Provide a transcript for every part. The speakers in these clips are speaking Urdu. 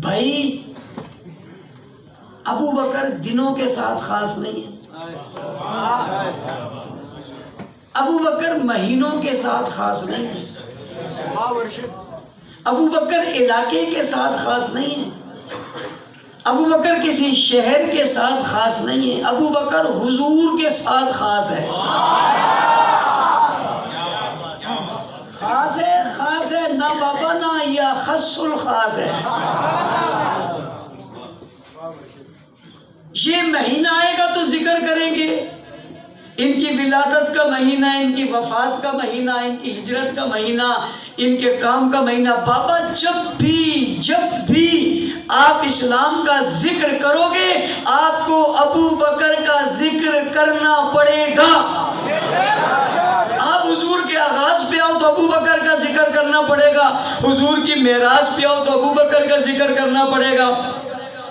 بھائی ابو بکر دنوں کے ساتھ خاص نہیں ہے، ابو بکر مہینوں کے ساتھ خاص نہیں ہے، ابو بکر علاقے کے ساتھ خاص نہیں ہے، ابو بکر کسی شہر کے ساتھ خاص نہیں ہے، ابو بکر حضور کے ساتھ خاص ہے، خاص ہے نہ بابا نہ یا خص الخاص ہے۔ یہ مہینہ آئے گا تو ذکر کریں گے، ان کی ولادت کا مہینہ، ان کی وفات کا مہینہ، ان کی ہجرت کا مہینہ، ان کے کام کا مہینہ۔ بابا جب بھی آپ اسلام کا ذکر کرو گے آپ کو ابو بکر کا ذکر کرنا پڑے گا۔ آپ حضور کے آغاز پہ آؤ تو ابو بکر کا ذکر کرنا پڑے گا، حضور کی معراج پہ آؤ تو ابو بکر کا ذکر کرنا پڑے گا،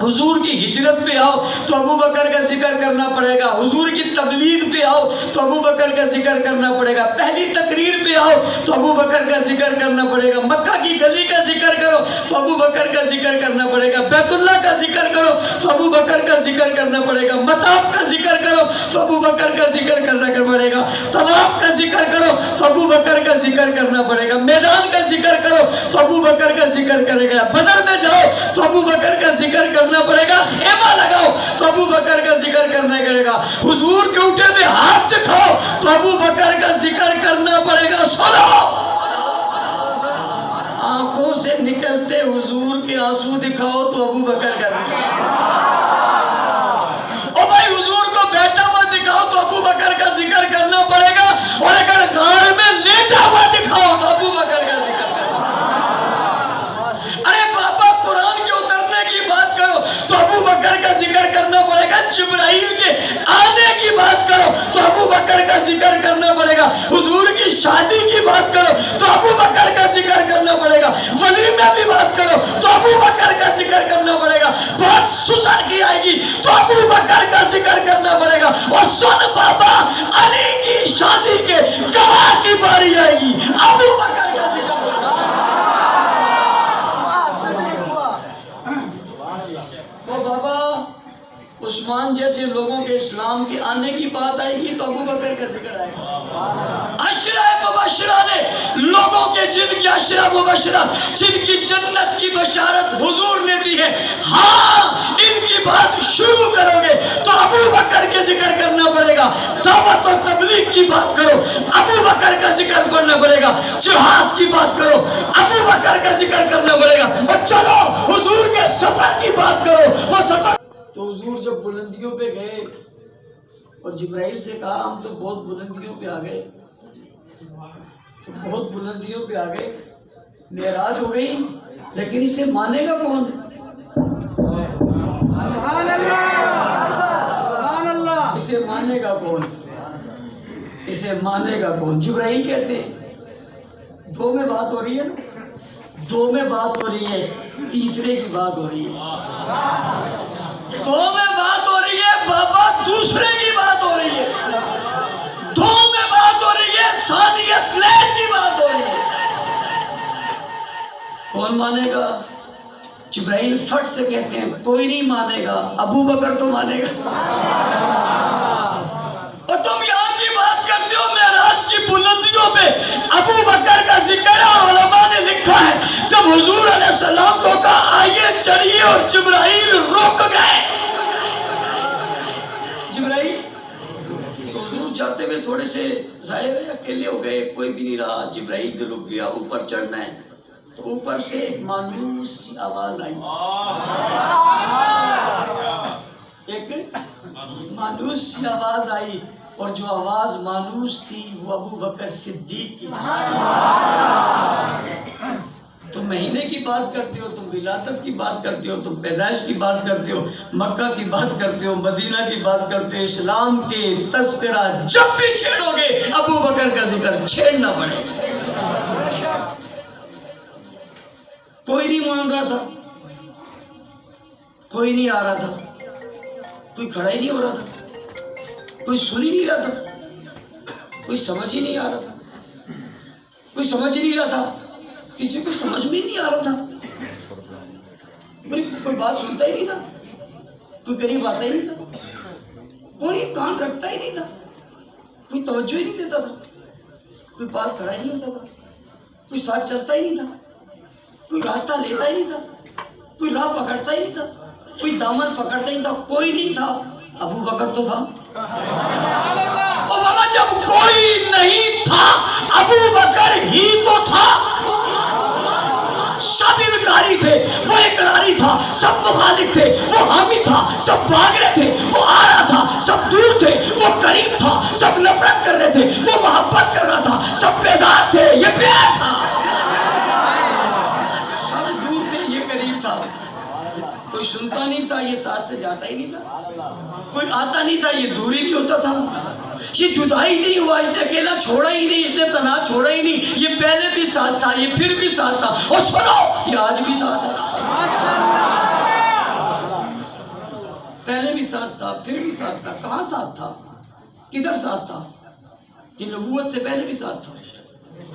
حضور کی ہجرت پہ آؤ تو ابو بکر کا ذکر کرنا پڑے گا، حضور کی تبلیغ پہ آؤ تو ابو بکر کا ذکر کرنا پڑے گا، پہلی تقریر پہ آؤ تو ابو بکر کا ذکر کرنا پڑے گا، مکہ کی گلی کا ذکر کرو تو ابو بکر کا ذکر کرنا پڑے گا، بیت اللہ کا ذکر کرو تو ابو بکر کا ذکر کرنا پڑے گا، مطاف کا ذکر کرو تو ابو بکر کا ذکر کرنا پڑے گا، طواف کا ذکر کرو تو ابو بکر کا ذکر کرنا پڑے گا، میدان کا ذکر کرو تو ابو بکر کا ذکر کرے گا، بدر میں جاؤ تو ابو بکر کا ذکر کرنا پڑے گا، خیمہ لگاؤ تو ابو بکر کا ذکر کرنا پڑے گا، حضور کے اٹھے میں ہاتھ دکھاؤ تو ابو بکر کا ذکر کرنا پڑے گا۔ سنو، آنکھوں سے نکلتے حضور کے آنسو دکھاؤ تو ابو بکر کا ذکر، او بھائی حضور کو بیٹھا ہوا دکھاؤ تو ابو بکر کا ذکر کرنا پڑے گا، اور اگر غار میں لیٹا ہوا دکھاؤ تو ابو بکر کا ذکر کرنا۔ ارے بابا قرآن کے اترنے کی بات کرو تو ابو بکر کا ذکر کرنا پڑے گا، جبرائیل کے آنے کی بات کرو تو ابو بکر کا ذکر کرنا پڑے گا، حضور کی شادی کی بات کرو تو ابو بکر کا ذکر کرنا پڑے گا، ولیمے بھی بات کرو تو ابو بکر کا ذکر کرنا پڑے گا، بات سسر کی آئے گی تو ابو بکر کا ذکر کرنا پڑے گا، اور سن بابا علی کی شادی کے گواہ کی باری آئے گی، ابو بکر کا ذکر کرنا پڑے گا۔ تو بابا عثمان جیسے لوگوں کے اسلام کے آنے کی بات آئے گی تو ابو بکر کا ذکر آئے گا۔ عشرہ مبشرہ نے لوگوں کے جن کی عشرہ مبشرہ جن کی جنت کی بشارت حضور نے دی ہے، ہاں ان کی بات شروع کرو گے تو ابو بکر کے ذکر کرنا پڑے گا، دعوت و تبلیغ کی بات کرو ابو بکر کا ذکر کرنا پڑے گا، جہاد کی بات کرو ابو بکر کا ذکر کرنا پڑے گا، اور چلو حضور کے سفر کی بات کرو، وہ سفر۔ تو حضور جب بلندیوں پہ گئے اور جبرائیل سے کہا ہم تو بہت بلندیوں پہ آ گئے، تو بہت بلندیوں پہ آ گئے، معراج ہو گئی، لیکن اسے مانے گا کون؟ سبحان اللہ، اسے مانے گا کون؟ اسے مانے گا کون؟ جبرائیل کہتے ہیں دو میں بات ہو رہی ہے نا، دو میں بات ہو رہی ہے، تیسرے کی بات ہو رہی ہے، دو میں بات ہو رہی ہے بابا، دوسرے کی بات ہو رہی ہے، دو میں بات ہو رہی ہے، ثانی اثنین کی بات ہو رہی ہے۔ کون مانے گا؟ جبرائیل فٹ سے کہتے ہیں کوئی نہیں مانے گا، ابو بکر تو مانے گا۔ اور تم یہاں کی بات کرتے ہو معراج کی بلندیوں پہ ابو بکر کا ذکر ہے، علماء نے لکھا ہے جب حضور علیہ السلام کو کہا آئیے چڑھیے اور جبرائیل رک گئے، جبرائیل حضور جاتے ہوئے تھوڑے سے ظاہر ہے اکیلے ہو گئے، کوئی بھی نہیں رہا، جبرائیل بھی رک گیا، اوپر چڑھنا ہے تو اوپر سے ایک مانوس آواز آئی، ایک مانوس آواز آئی، اور جو آواز مانوس تھی وہ ابو بکر صدیق کی۔ تم مہینے کی بات کرتے ہو، تم ولادت کی بات کرتے ہو، تم پیدائش کی بات کرتے ہو، مکہ کی بات کرتے ہو، مدینہ کی بات کرتے ہو، اسلام کے تذکرہ جب بھی چھیڑو گے ابو بکر کا ذکر چھیڑنا پڑے گا۔ کوئی نہیں مان رہا تھا، کوئی نہیں آ رہا تھا، کوئی کھڑا ہی نہیں ہو رہا تھا، کوئی سن ہی نہیں رہا تھا، کوئی سمجھ ہی نہیں آ رہا تھا، کوئی سمجھ ہی نہیں رہا تھا، کسی کو سمجھ میں نہیں آ رہا تھا۔ کوئی بات سنتا ہی نہیں تھا، کوئی قریب آتا ہی نہیں تھا، کوئی کان رکھتا ہی نہیں تھا، کوئی توجہ ہی نہیں دیتا تھا، کوئی پاس کھڑا ہی نہیں ہوتا تھا، کوئی ساتھ چلتا ہی نہیں تھا، کوئی راستہ لیتا ہی نہیں تھا، کوئی راہ پکڑتا ہی نہیں تھا، کوئی دامن پکڑتا ہی نہیں تھا، کوئی نہیں تھا۔ ابو بکر تو تھا۔ اور بابا جب کوئی نہیں تھا ابو بکر ہی تو تھا۔ سب انکاری تھے، وہ اقراری تھا، سب مخالف تھے، وہ حامی تھا، سب بھاگ رہے تھے، وہ آ رہا تھا، سب دور تھے، وہ قریب تھا، سب نفرت کر رہے تھے، وہ محبت کر رہا تھا، سب بیزار تھے، یہ پیار تھا۔ سب دور تھے، یہ قریب تھا، کوئی سنتا نہیں تھا، یہ ساتھ سے جاتا ہی نہیں تھا، کوئی آتا نہیں تھا، یہ دور ہی نہیں ہوتا تھا، یہ جدائی نہیں ہوا، اس نے اکیلا چھوڑا ہی نہیں، اس نے تنہا چھوڑا ہی نہیں، یہ پہلے بھی ساتھ تھا، یہ پھر بھی ساتھ تھا، اور سنو یہ آج بھی ساتھ ہے۔ پہلے بھی ساتھ تھا، پھر بھی ساتھ تھا، کہاں ساتھ تھا، کدھر ساتھ تھا؟ یہ نبوت سے پہلے بھی ساتھ تھا،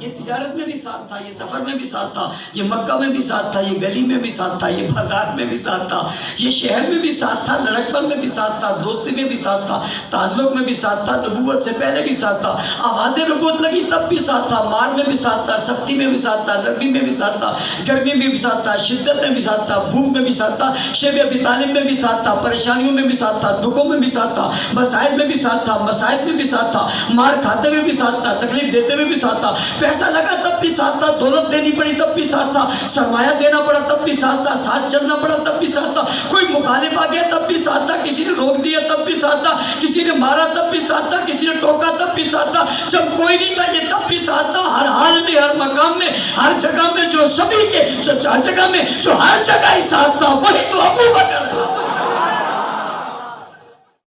یہ تجارت میں بھی ساتھ تھا، یہ سفر میں بھی ساتھ تھا، یہ مکہ میں بھی ساتھ تھا، یہ گلی میں بھی ساتھ تھا، یہ بازار میں بھی ساتھ تھا، یہ شہر میں بھی ساتھ تھا، لڑکپن میں بھی ساتھ تھا، دوستی میں بھی ساتھ تھا، تعلق میں بھی ساتھ تھا، نبوت سے پہلے بھی ساتھ تھا، آواز نبوت لگی تب بھی ساتھ تھا، مار میں بھی ساتھ تھا، سختی میں بھی ساتھ تھا، نرمی میں بھی ساتھ تھا، گرمی میں بھی ساتھ تھا، شدت میں بھی ساتھ تھا، بھوک میں بھی ساتھ تھا، شیب ابی طالب میں بھی ساتھ تھا، پریشانیوں میں بھی ساتھ تھا، دکھوں میں بھی ساتھ تھا، مسائل میں بھی ساتھ تھا، مصائب میں بھی ساتھ تھا، مار کھاتے ہوئے بھی ساتھ تھا، تکلیف دیتے ہوئے بھی ساتھ تھا، پیسہ لگا تب بھی ساتھ تھا، دولت دینی پڑی تب بھی ساتھ تھا، سرمایہ دینا پڑا تب بھی ساتھ تھا، ساتھ چلنا پڑا تب بھی ساتھ تھا، کوئی مخالف آ گیا تب بھی ساتھ تھا، کسی نے روک دیا تب بھی ساتھ تھا، کسی نے مارا تب بھی ساتھ تھا، کسی نے ٹوکا تب بھی ساتھ تھا، جب کوئی نہیں تھا یہ تب بھی ساتھ تھا، ہر حال میں، ہر مقام میں، ہر جگہ میں، جو سبھی کے ہر جگہ میں جو ہر جگہ ہی ساتھ